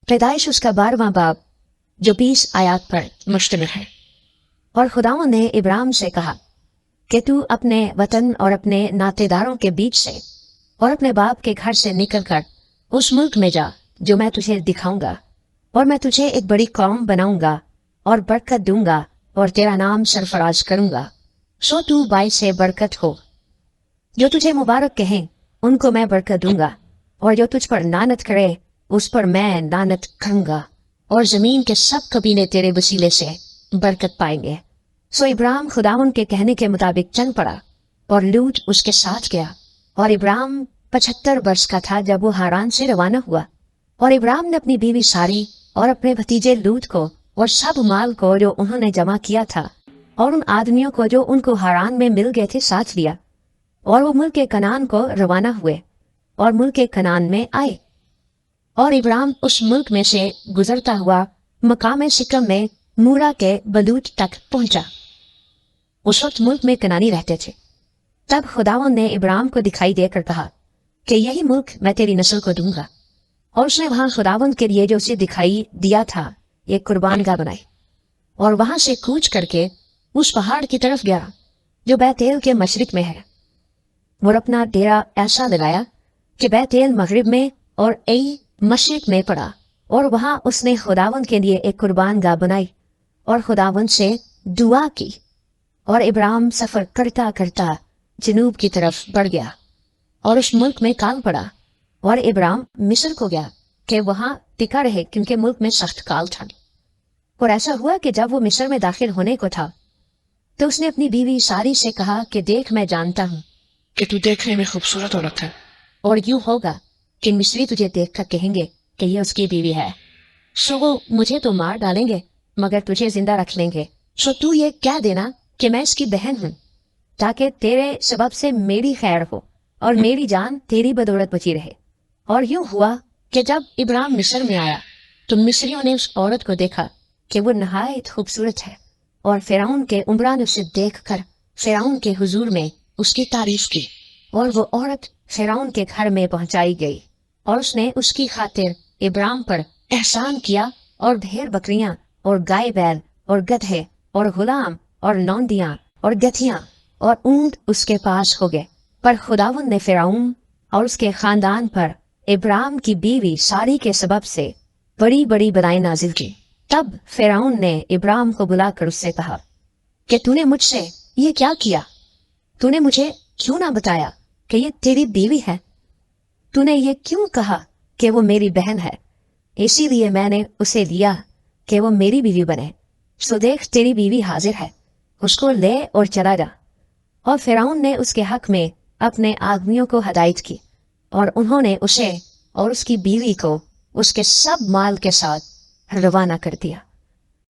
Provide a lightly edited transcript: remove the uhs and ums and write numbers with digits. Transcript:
पैदाइश उसका 12वां बाब जो 20 आयात पर मुश्तमिल है। और खुदावंद ने इब्राहिम से कहा कि तू अपने वतन और अपने नातेदारों के बीच से और अपने बाप के घर से निकलकर उस मुल्क में जा जो मैं तुझे दिखाऊंगा, और मैं तुझे एक बड़ी कौम बनाऊंगा और बरकत दूंगा और तेरा नाम सरफराज करूंगा, सो तू बाइस से बरकत हो। जो तुझे मुबारक कहें उनको मैं बरकत दूंगा, और जो तुझ पर लानत करे उस पर मैं लानत करूंगा, और जमीन के सब कबीले तेरे वसीले से बरकत पाएंगे। सो इब्राहिम खुदावन के कहने के मुताबिक चल पड़ा और लूत उसके साथ गया। और इब्राहिम 75 वर्ष का था जब वो हारान से रवाना हुआ। और इब्राहिम ने अपनी बीवी सारी और अपने भतीजे लूत को और सब माल को जो उन्होंने जमा किया था और उन आदमियों को जो उनको हारान में मिल गए थे साथ लिया, और वो मुल्क कनान को रवाना हुए और मुल्क कनान में आए। और इब्राहिम उस मुल्क में से गुजरता हुआ मकाम सिकम में मूरा के बलूत तक पहुंचा। उस वक्त मुल्क में कनानी रहते थे। तब खुदावंद ने इब्राहिम को दिखाई देकर कहा कि यही मुल्क मैं तेरी नस्ल को दूंगा। और उसने वहां खुदावंद के लिए जो उसे दिखाई दिया था एक कुर्बानगाह बनाई, और वहां से कूच करके उस पहाड़ की तरफ गया जो बैतेल के मशरिक में है, और अपना डेरा ऐसा लगाया कि बैतेल मगरिब में और ए मशरिक में पड़ा। और वहां उसने खुदावंद के लिए एक कुर्बानगाह बनाई और खुदावंद से दुआ की। और इब्राहिम सफर करता करता जनूब की तरफ बढ़ गया और उस मुल्क में काल पड़ा। और इब्राहिम मिस्र को गया कि वहां टिका रहे, क्योंकि मुल्क में सख्त काल था। और ऐसा हुआ कि जब वो मिस्र में दाखिल होने को था तो उसने अपनी बीवी सारी से कहा कि देख, मैं जानता हूँ कि तू देखने में खूबसूरत औरत है, और यूं होगा कि मिस्री तुझे देखकर कहेंगे कि ये उसकी बीवी है। सो वो मुझे तो मार डालेंगे मगर तुझे जिंदा रख लेंगे। सो तू ये कह देना कि मैं इसकी बहन हूँ, ताकि तेरे सबब से मेरी खैर हो और मेरी जान तेरी बदौलत बची रहे। और यूं हुआ कि जब इब्राहिम मिस्र में आया तो मिस्रियों ने उस औरत को देखा कि वो नहायत खूबसूरत है, और फिरौन के उमरा ने उसे देखकर फिरौन के हुजूर में उसकी तारीफ की। और वो औरत फिरौन के घर में पहुंचाई गई, और उसने उसकी खातिर इब्राहिम पर एहसान किया, और भेड़ बकरियां और गाय बैल और गधे और गुलाम और लौंडियां और गथियां और ऊंट उसके पास हो गए। पर खुदावंद ने फिरौन और उसके खानदान पर इब्राहिम की बीवी सारी के सबब से बड़ी बड़ी बलाई नाजिल की। तब फिरौन ने इब्राहिम को बुलाकर उससे कहा कि तूने मुझसे ये क्या किया? तूने मुझे क्यों ना बताया कि ये तेरी बीवी है? तूने ये क्यों कहा कि वो मेरी बहन है? इसीलिए मैंने उसे लिया कि वो मेरी बीवी बने। सो देख, तेरी बीवी हाजिर है, उसको ले और चला जा। और फिरौन ने उसके हक में अपने आदमियों को हदायत की, और उन्होंने उसे और उसकी बीवी को उसके सब माल के साथ रवाना कर दिया।